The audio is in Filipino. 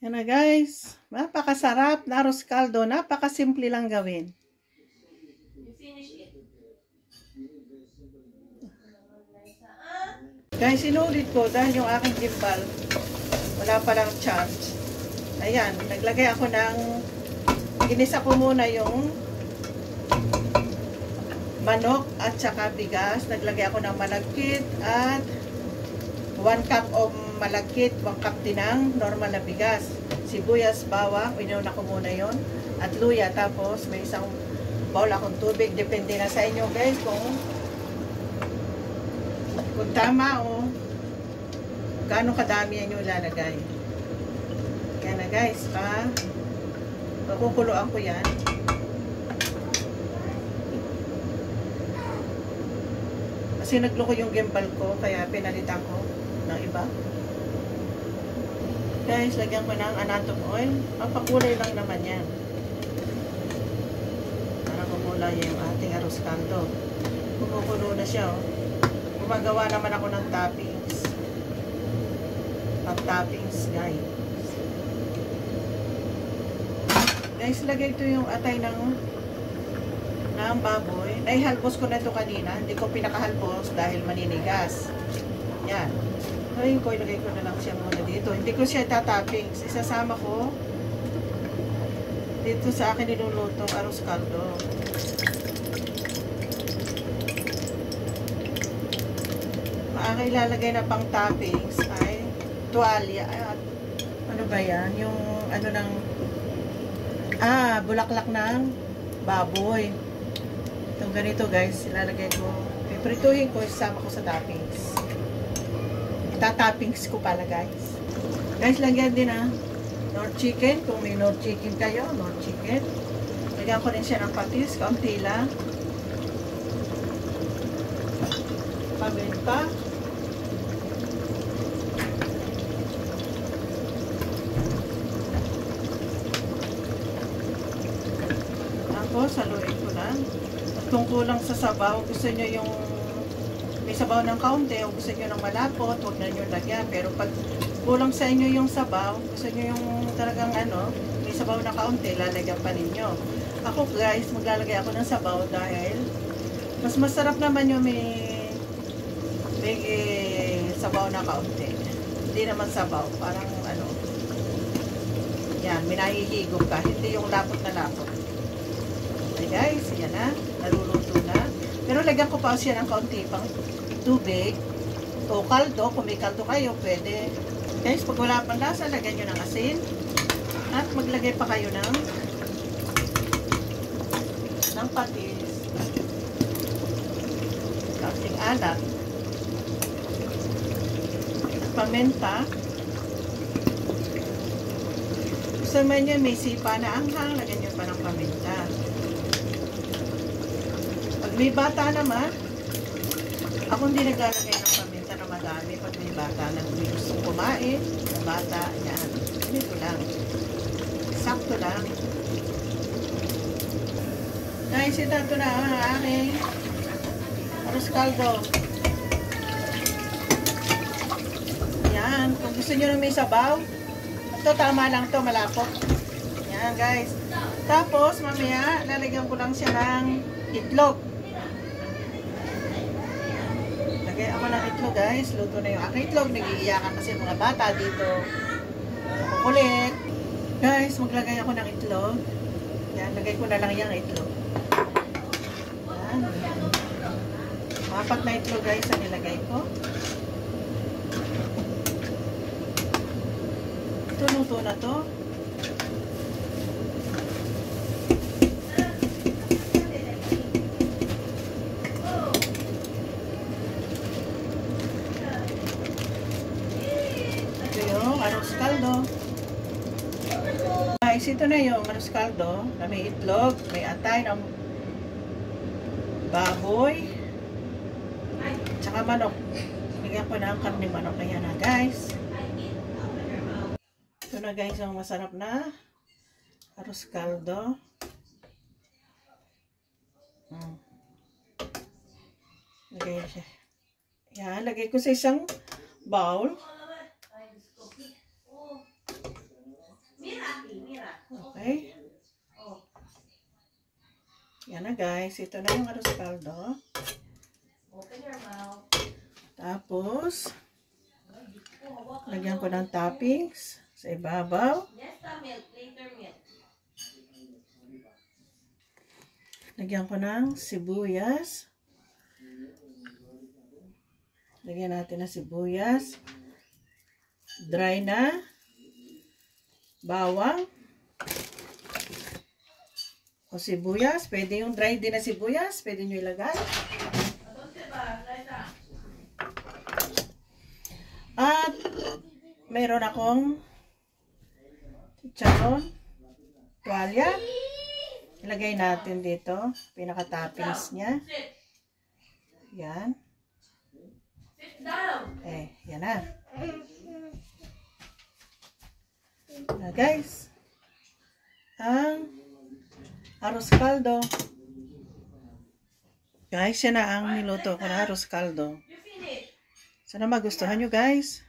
Yan na guys, napakasarap na arroz caldo, napakasimple lang gawin. Guys, sinulit ko dahil yung aking gimbal, wala palang charge. Ayan, naglagay ako ng, ginisa ko muna yung manok at saka bigas. Naglagay ako ng malagkit at 1 cup of malagkit, 1 cup din ng normal na bigas. Sibuyas, bawang, inuna ko muna yon, at luya. Tapos may isang bowl akong tubig. Depende na sa inyo guys kung tama o gaano kadami yan yung ilalagay. Yan na guys, pakukuluan ko yan. Kasi nagloko yung gimbal ko, kaya pinalitan ko ng iba. Guys, lagyan ko ng anatom oil. Pampakulay lang naman yan. Para kumulay yung ating arroz caldo. Kumukulo na siya, oh. Gumagawa naman ako ng toppings. Toppings, guys. Guys, lagay ito yung atay ng baboy. Naihalbos ko na ito kanina. Hindi ko pinakahalbos dahil maninigas. Yan. Ngayon ko, ilagay ko na lang siya muna dito. Hindi ko siya tatoppings. Isasama ko dito sa akin nilulutong arroz caldo. Ang ilalagay na pang toppings ay tuwalya. Ano ba yan? Yung ano ng bulaklak ng baboy. Itong ganito guys, ilalagay ko. Piprituhin ko, isama ko sa toppings. Itatoppings ko pala guys. Guys, lagyan din Nor chicken. Kung may Nor chicken kayo, Nor chicken. Lagyan ko rin siya ng patis, kaunti lang. Paminta. Tapos, haluin ko lang. At kung kulang sa sabaw, gusto nyo yung may sabaw ng kaunti o gusto nyo ng malapot, huwag na nyo lagyan. Pero pag kulang sa inyo yung sabaw, gusto nyo yung talagang may sabaw na kaunti, lalagyan pa ninyo. Ako guys, maglalagay ako ng sabaw dahil mas masarap naman yung may sabaw na kaunti. Hindi naman sabaw, parang yan, minahihigop ka. Hindi yung lapot na lapot. Okay guys, yan na, naluluto na. Pero lagyan ko pa siya ng kaunti pang tubig o kaldo. Kung may kaldo kayo, pwede. Guys, pag wala pang lasa, lagyan nyo ng asin. At maglagay pa kayo ng patis. Kaunting alat. Paminta. Gusto naman nyo may sipa na anghang, lagyan nyo pa ng paminta. Pag may bata naman, ako hindi naglalagay ng paminta na madami. Pag may bata na gustong kumain, na bata, yan. Ganito lang. Sakto lang. Guys, ito na ang aking arroz caldo. Yan. Kung gusto nyo na may sabaw, ito tama lang to, malapot. Yan guys. Tapos, mamaya, lalagyan ko lang siya ng itlog. Ako ng itlog guys, luto na yung aking itlog. Nag-iiyakan kasi mga bata dito. Kukulit. Guys, maglagay ako ng itlog. Yan, lagay ko na lang yung itlog. Yan. Apat na itlog guys ang nilagay ko. Ito, luto na to. Arroz caldo. Guys, ito na yung arroz caldo na may itlog, may atay ng baboy, tsaka manok. Lagyan ko na ang karne manok. Ayan na guys. Ito na guys ang masarap na arroz caldo. Lagay siya. Yan, lagay ko sa isang bowl. Okay. Yan na guys. Ito na yung arroz caldo. Open your mouth. Tapos, lagyan ko ng toppings sa ibabaw. Yes, the milk. Later milk. Lagyan ko ng sibuyas. Lagyan natin ng sibuyas. Dry na. Bawang. O sibuyas. Pwede yung dry din na sibuyas. Pwede nyo ilagay. At meron akong chicharon. Tuwalya. Ilagay natin dito. Pinaka-toppings niya. Yan. Yan na. Na guys. Ang arroz caldo. Guys, yan na ang niluto ko na arroz caldo. Sana magustuhan nyo guys.